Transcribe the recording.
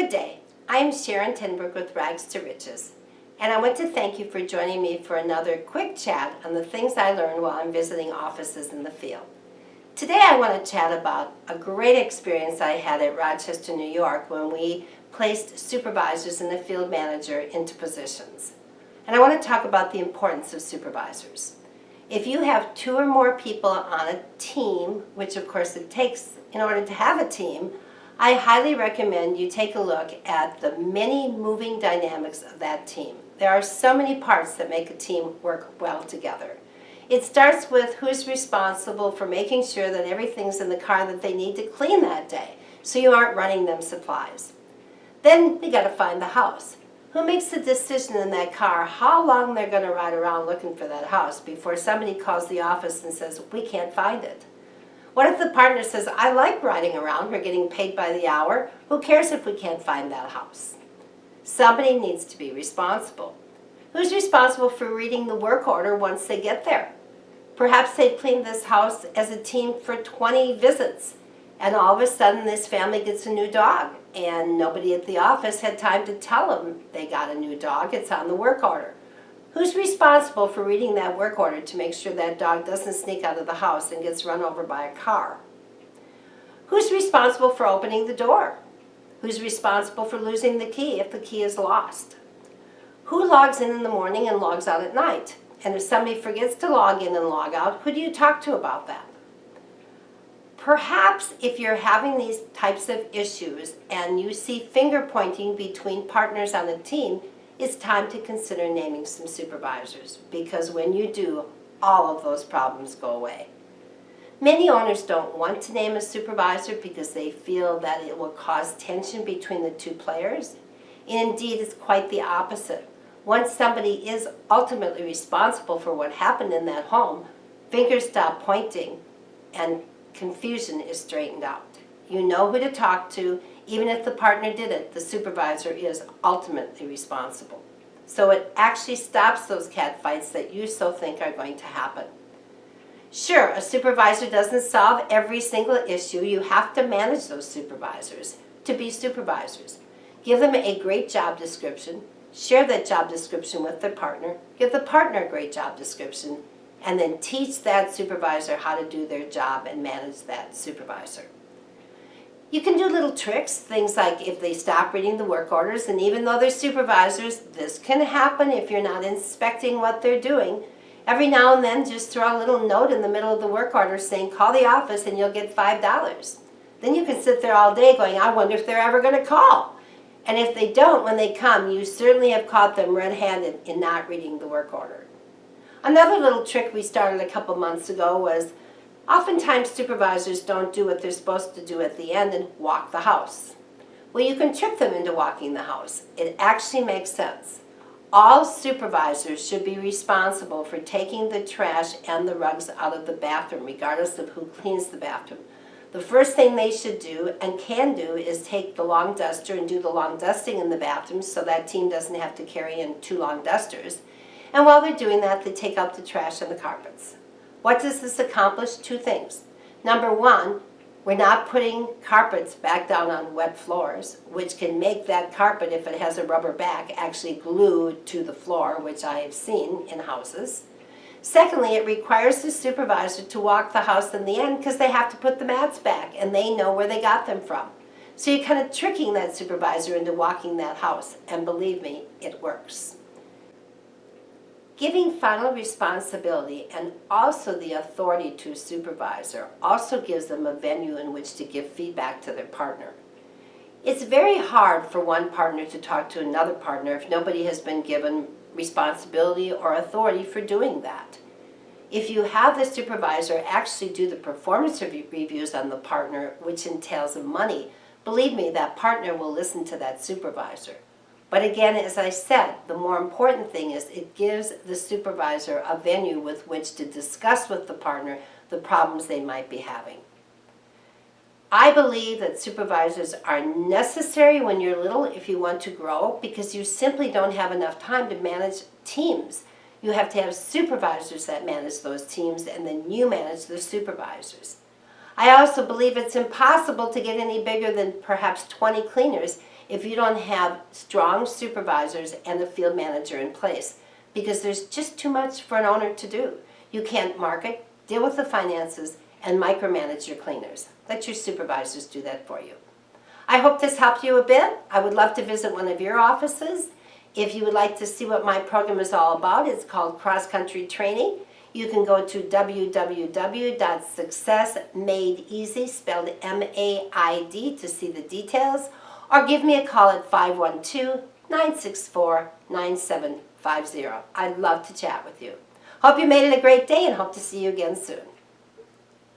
Good day. I am Sharon Tenbrook with Rags to Riches, and I want to thank you for joining me for another quick chat on the things I learned while I'm visiting offices in the field. Today I want to chat about a great experience I had at Rochester, New York when we placed supervisors and the field manager into positions. And I want to talk about the importance of supervisors. If you have 2 or more people on a team, which of course it takes in order to have a team, I highly recommend you take a look at the many moving dynamics of that team. There are so many parts that make a team work well together. It starts with who's responsible for making sure that everything's in the car that they need to clean that day, so you aren't running them supplies. Then we got to find the house. Who makes the decision in that car how long they're going to ride around looking for that house before somebody calls the office and says, we can't find it? What if the partner says, I like riding around, we're getting paid by the hour, who cares if we can't find that house? Somebody needs to be responsible. Who's responsible for reading the work order once they get there? Perhaps they've cleaned this house as a team for 20 visits, and all of a sudden this family gets a new dog, and nobody at the office had time to tell them they got a new dog, it's on the work order. Who's responsible for reading that work order to make sure that dog doesn't sneak out of the house and gets run over by a car? Who's responsible for opening the door? Who's responsible for losing the key if the key is lost? Who logs in the morning and logs out at night? And if somebody forgets to log in and log out, who do you talk to about that? Perhaps if you're having these types of issues and you see finger pointing between partners on a team, it's time to consider naming some supervisors, because when you do, all of those problems go away. Many owners don't want to name a supervisor because they feel that it will cause tension between the 2 players. And indeed, it's quite the opposite. Once somebody is ultimately responsible for what happened in that home, fingers stop pointing and confusion is straightened out. You know who to talk to. Even if the partner did it, the supervisor is ultimately responsible. So it actually stops those cat fights that you so think are going to happen. Sure, a supervisor doesn't solve every single issue. You have to manage those supervisors to be supervisors. Give them a great job description, share that job description with their partner, give the partner a great job description, and then teach that supervisor how to do their job and manage that supervisor. You can do little tricks, things like if they stop reading the work orders, and even though they're supervisors, this can happen if you're not inspecting what they're doing. Every now and then just throw a little note in the middle of the work order saying, call the office and you'll get $5. Then you can sit there all day going, I wonder if they're ever going to call. And if they don't, when they come, you certainly have caught them red-handed in not reading the work order. Another little trick we started a couple months ago was oftentimes supervisors don't do what they're supposed to do at the end and walk the house. Well, you can trick them into walking the house. It actually makes sense. All supervisors should be responsible for taking the trash and the rugs out of the bathroom, regardless of who cleans the bathroom. The first thing they should do and can do is take the long duster and do the long dusting in the bathroom so that team doesn't have to carry in 2 long dusters. And while they're doing that, they take out the trash and the carpets. What does this accomplish? 2 things. Number 1, we're not putting carpets back down on wet floors, which can make that carpet, if it has a rubber back, actually glued to the floor, which I have seen in houses. Secondly, it requires the supervisor to walk the house in the end because they have to put the mats back and they know where they got them from. So you're kind of tricking that supervisor into walking that house, and believe me, it works. Giving final responsibility and also the authority to a supervisor also gives them a venue in which to give feedback to their partner. It's very hard for one partner to talk to another partner if nobody has been given responsibility or authority for doing that. If you have the supervisor actually do the performance reviews on the partner, which entails money, believe me, that partner will listen to that supervisor. But again, as I said, the more important thing is it gives the supervisor a venue with which to discuss with the partner the problems they might be having. I believe that supervisors are necessary when you're little if you want to grow, because you simply don't have enough time to manage teams. You have to have supervisors that manage those teams, and then you manage the supervisors. I also believe it's impossible to get any bigger than perhaps 20 cleaners if you don't have strong supervisors and a field manager in place, because there's just too much for an owner to do. You can't market, deal with the finances, and micromanage your cleaners. Let your supervisors do that for you. I hope this helped you a bit. I would love to visit one of your offices. If you would like to see what my program is all about, it's called Cross Country Training. You can go to www.successmadeeasy, spelled MAID, to see the details, or give me a call at 512-964-9750. I'd love to chat with you. Hope you made it a great day and hope to see you again soon.